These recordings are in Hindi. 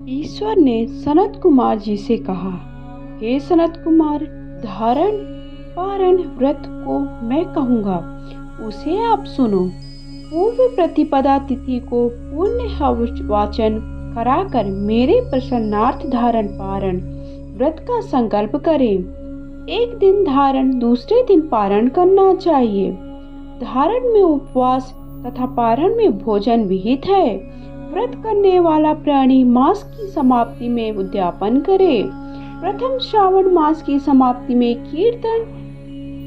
ईश्वर ने सनत कुमार जी से कहा, हे सनत कुमार, धारण पारण व्रत को मैं कहूँगा, उसे आप सुनो। पूर्व प्रतिपदा तिथि को पुण्य वाचन कराकर मेरे प्रसन्नार्थ धारण पारण व्रत का संकल्प करें। एक दिन धारण, दूसरे दिन पारण करना चाहिए। धारण में उपवास तथा पारण में भोजन विहित है। व्रत करने वाला प्राणी मास की समाप्ति में उद्यापन करे। प्रथम श्रावण मास की समाप्ति में कीर्तन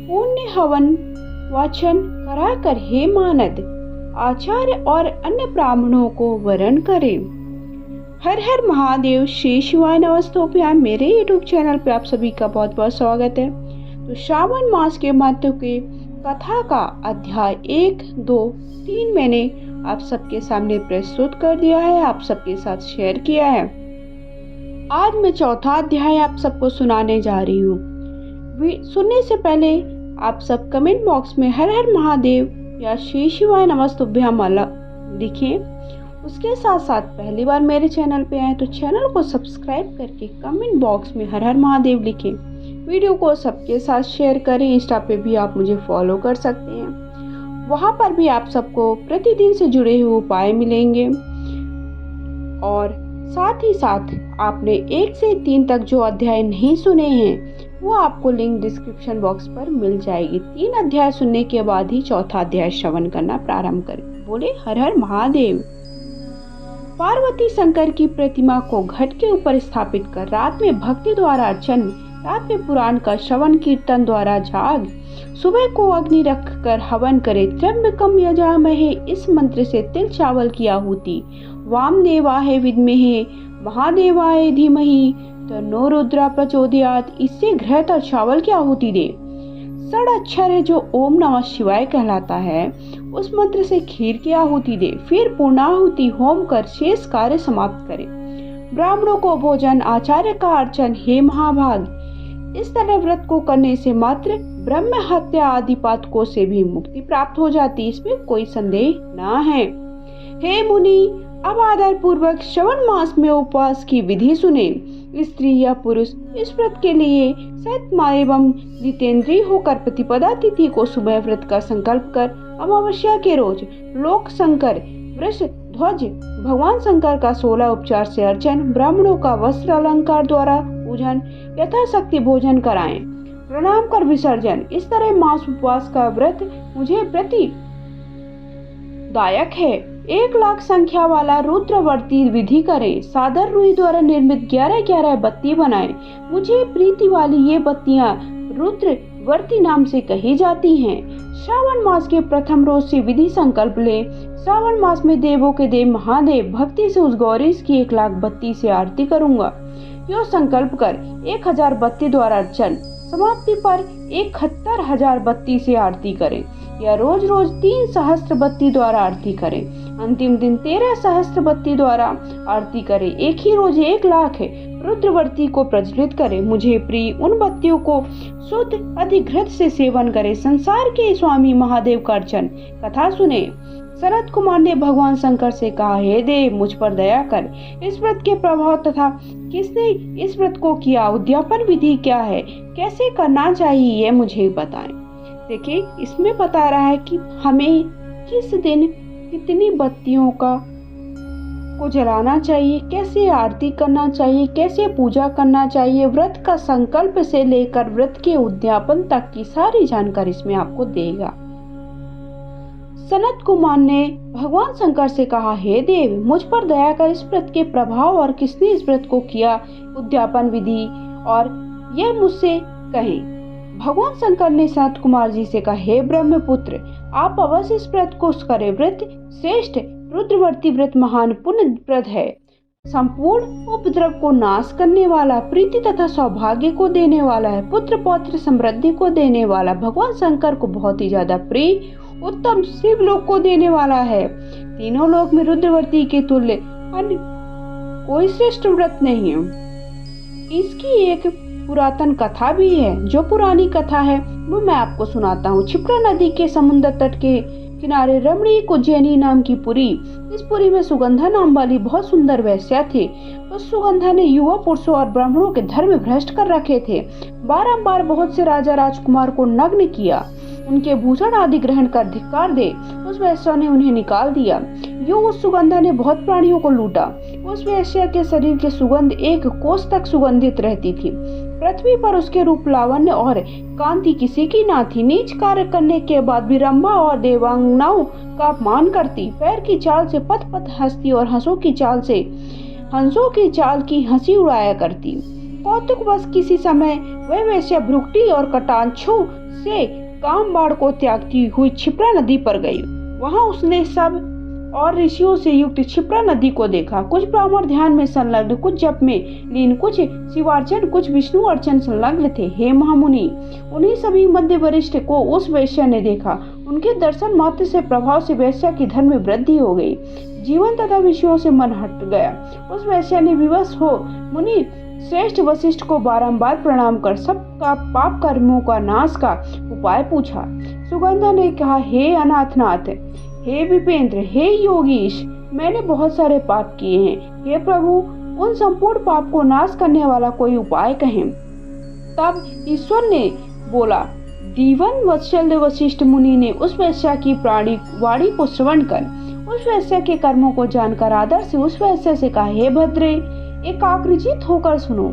पुण्य हवन वाचन कराकर हे मानद आचार्य और अन्य ब्राह्मणों को वरण करे। हर हर महादेव, श्री शिवाय नमस्तोभ्याम। मेरे YouTube चैनल पे आप सभी का बहुत बहुत स्वागत है। तो श्रावण मास के महत्व के कथा का अध्याय 1, 2, 3 मैंने आप सबके सामने प्रस्तुत कर दिया है, आप सबके साथ शेयर किया है। आज मैं चौथा अध्याय आप सबको सुनाने जा रही हूँ। सुनने से पहले आप सब कमेंट बॉक्स में हर हर महादेव या श्री शिवाय नमस्तुभ्याम लिखें। उसके साथ साथ पहली बार मेरे चैनल पे आए तो चैनल को सब्सक्राइब करके कमेंट बॉक्स में हर हर महादेव लिखें। वीडियो को सबके साथ शेयर करें। इंस्टा पे भी आप मुझे फॉलो कर सकते हैं, वहां पर भी आप सबको प्रतिदिन से जुड़े हुए उपाय मिलेंगे। और साथ ही साथ आपने 1 से 3 तक जो अध्याय नहीं सुने हैं वो आपको लिंक डिस्क्रिप्शन बॉक्स पर मिल जाएगी। 3 अध्याय सुनने के बाद ही चौथा अध्याय श्रवण करना प्रारंभ करें। बोले हर हर महादेव। पार्वती शंकर की प्रतिमा को घट के ऊपर स्थापित कर रात में भक्ति द्वारा अर्चन, रात में पुराण का श्रवण कीर्तन द्वारा जाग, सुबह को अग्नि रख कर हवन करे। त्र्यंबकम यजामहे, इस मंत्र से तिल चावल की आहुति, वामदेवाय विद्महे महादेवाय धीमहि तन्नो रुद्र प्रचोदयात्, इससे घृत और चावल की आहुति दे। षड अक्षर है जो ओम नमः शिवाय कहलाता है, उस मंत्र से खीर की आहुति दे। फिर पूर्णाहुति होम कर शेष कार्य समाप्त करे। ब्राह्मणों को भोजन, आचार्य का अर्चन, हे महाभाग। इस तरह व्रत को करने से मात्र ब्रह्म हत्या आदि पातकों से भी मुक्ति प्राप्त हो जाती, इसमें कोई संदेह न है। हे मुनि, अब आदर पूर्वक श्रवण मास में उपवास की विधि सुने। स्त्री या पुरुष इस व्रत के लिए सत्मा एवं जितेंद्रिय होकर प्रतिपदा तिथि को सुबह व्रत का संकल्प कर अमावस्या के रोज लोक शंकर वृष ध्वज भगवान शंकर का 16 उपचार से अर्चन, ब्राह्मणों का वस्त्र अलंकार द्वारा पूजन, यथाशक्ति भोजन कराएं, प्रणाम कर विसर्जन। इस तरह मास उपवास का व्रत मुझे प्रति दायक है। 1,00,000 संख्या वाला रुद्रवर्ती विधि करें। सादर रुई द्वारा निर्मित 11-11 बत्ती बनाएं। मुझे प्रीति वाली ये बत्तियां रुद्रवर्ती नाम से कही जाती हैं। श्रावण मास के प्रथम रोज से विधि संकल्प ले। श्रावण मास में देवों के देव महादेव, भक्ति से उस गौरी की 1,00,000 बत्ती से आरती करूंगा। यो संकल्प कर 1,000 बत्ती द्वारा अर्चन, समाप्ति पर 71,000 बत्ती से आरती करें, या रोज रोज 3 सहस्त्र बत्ती द्वारा आरती करें। अंतिम दिन 13 सहस्त्र बत्ती द्वारा आरती करें। एक ही रोज 1,00,000 रुद्रवर्ती को प्रज्वलित करें। मुझे प्रिय उन बत्तियों को शुद्ध अधिघृत से सेवन करें। संसार के स्वामी महादेव का अर्चन कथा सुने। सनत कुमार ने भगवान शंकर से कहा, हे देव, मुझ पर दया कर। इस व्रत के प्रभाव तथा किसने इस व्रत को किया, उद्यापन विधि क्या है, कैसे करना चाहिए, ये मुझे बताएं। देखिए, इसमें बता रहा है कि हमें किस दिन कितनी बत्तियों को जलाना चाहिए, कैसे आरती करना चाहिए, कैसे पूजा करना चाहिए। व्रत का संकल्प से लेकर व्रत के उद्यापन तक की सारी जानकारी इसमें आपको देगा। सनत कुमार ने भगवान शंकर से कहा, हे देव, मुझ पर दया कर। इस व्रत के प्रभाव और किसने इस व्रत को किया, उद्यापन विधि और यह मुझसे कहें। भगवान शंकर ने सनत कुमार जी से कहा, हे ब्रह्मपुत्र, आप अवश्य इस व्रत को करें। व्रत श्रेष्ठ रुद्रवर्ती व्रत महान पुण्यप्रद है। संपूर्ण उपद्रव को नाश करने वाला, प्रीति तथा सौभाग्य को देने वाला है, पुत्र पौत्र समृद्धि को देने वाला, भगवान शंकर को बहुत ही ज्यादा प्रिय, उत्तम शिव लोक को देने वाला है। तीनों लोक में रुद्रवर्ती के तुल्य अन्य कोई श्रेष्ठ व्रत नहीं है। इसकी एक पुरातन कथा भी है। जो पुरानी कथा है वो मैं आपको सुनाता हूँ। क्षिप्रा नदी के समुद्र तट के किनारे रमणीक उज्जैनी नाम की पुरी। इस पुरी में सुगंधा नाम वाली बहुत सुंदर वेश्या थी। उस सुगंधा ने युवा पुरुषों और ब्राह्मणों के धर्म भ्रष्ट कर रखे थे। बारंबार बहुत से राजा राजकुमार को नग्न किया, उनके भूषण आदि ग्रहण कर धिक्कार दे उस वेश्या ने उन्हें निकाल दिया। यूं उस सुगंधा ने बहुत प्राणियों को लूटा। उस वेश्या के शरीर की सुगंध 1 कोस तक सुगंधित रहती थी। पृथ्वी पर उसके रूप, लावण्य और कांति किसी की ना थी। नीच कार्य करने के बाद भी रंभा और देवांगनाओं का अपमान करती, पैर की चाल से पथ पथ हंसती और हंसों की चाल की हंसी उड़ाया करती। कौतुकवश किसी समय वह वेश्या भ्रुकुटी और कटाक्षों से कामबाड़ को त्यागती हुई क्षिप्रा नदी पर गई। वहां उसने सब और ऋषियों से युक्त क्षिप्रा नदी को देखा। कुछ ब्राह्मण ध्यान में संलग्न, कुछ जप में लीन, कुछ शिवार्चन, कुछ विष्णु अर्चन संलग्न थे। हे महामुनि, उन्हीं सभी मध्य वरिष्ठ को उस वेश्या ने देखा। उनके दर्शन मात्र से प्रभाव से वेश्या की धन में वृद्धि हो गई। जीवन तथा विषयों से मन हट गया। उस वेश्या ने विवश हो मुनि श्रेष्ठ वशिष्ठ को बारंबार प्रणाम कर सबका पाप कर्मों का नाश का उपाय पूछा। सुगंधा ने कहा, हे अनाथनाथ, हे विपेंद्र, हे योगीश, मैंने बहुत सारे पाप किए हैं। हे प्रभु, उन संपूर्ण पाप को नाश करने वाला कोई उपाय कहें। तब ईश्वर ने बोला, दीवन वत्सल वशिष्ठ मुनि ने उस वेश्या की प्राणी वाणी को श्रवण कर उस वेश्या के कर्मों को जानकर आदर से उस वेश्या से कहा, हे भद्रे, एकाग्रचित होकर सुनो।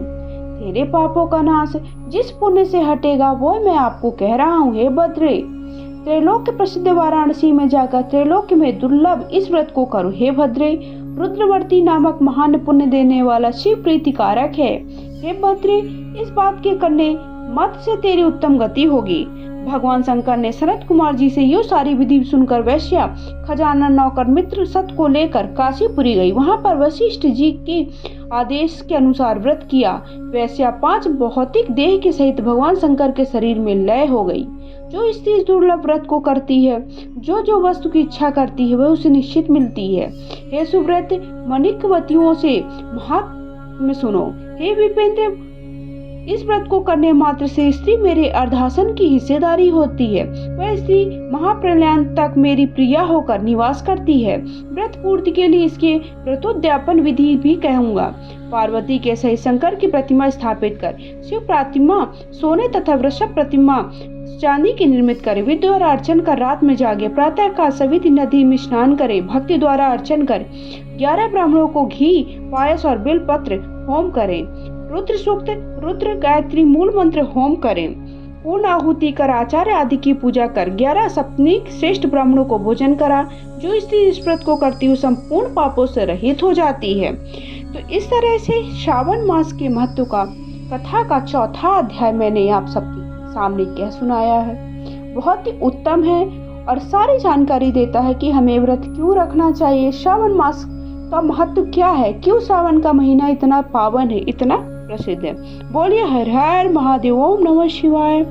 तेरे पापों का नाश जिस पुण्य से हटेगा वो मैं आपको कह रहा हूँ। हे भद्रे, त्रैलोक्य प्रसिद्ध वाराणसी में जाकर त्रैलोक्य में दुर्लभ इस व्रत को करो। हे भद्रे, रुद्रवर्ती नामक महान पुण्य देने वाला शिव प्रीतिकारक है। हे भद्रे, इस बात के करने मत से तेरी उत्तम गति होगी। भगवान शंकर ने सनत कुमार जी से यो सारी विधि सुनकर वैश्या, खजाना, नौकर, मित्र सत को लेकर काशीपुरी गई। वहां पर वशिष्ठ जी के आदेश के अनुसार व्रत किया। वैश्या 5 भौतिक देह के सहित भगवान शंकर के शरीर में लय हो गई। जो स्त्री इस दुर्लभ व्रत को करती है, जो वस्तु की इच्छा करती है, वह उसे निश्चित मिलती है। हे सुव्रत मनिकवतियों से महात्म्य सुनो। हे विपेंद्र, इस व्रत को करने मात्र से स्त्री मेरे अर्धासन की हिस्सेदारी होती है। वह स्त्री महाप्रलयान तक मेरी प्रिया होकर निवास करती है। व्रत पूर्ति के लिए इसके व्रतोद्यापन विधि भी कहूँगा। पार्वती के सहित शंकर की प्रतिमा स्थापित कर, शिव प्रतिमा सोने तथा वृषभ प्रतिमा चांदी की निर्मित करे। विधि द्वारा अर्चन कर रात में जागे, प्रातः काल सविति नदी में स्नान करे, भक्ति द्वारा अर्चन कर 11 ब्राह्मणों को घी, पायस और बिल पत्र होम करें। रुद्र सूक्त, रुद्र गायत्री मूल मंत्र होम करें। पूर्ण आहुति कर आचार्य आदि की पूजा कर 11 सप्तनिक श्रेष्ठ ब्राह्मणों को भोजन करा। जो स्त्री इस व्रत को करती है संपूर्ण पापों से रहित हो जाती है। तो इस तरह से श्रावण मास के महत्व का कथा का 4था अध्याय मैंने आप सबके सामने कह सुनाया है। बहुत ही उत्तम है और सारी जानकारी देता है कि हमें व्रत क्यों रखना चाहिए, श्रावण मास का महत्व क्या है, क्यों श्रावण का महीना इतना पावन है, इतना प्रसिद्ध है। बोलिए हर हर महादेव, ओम नमः शिवाय।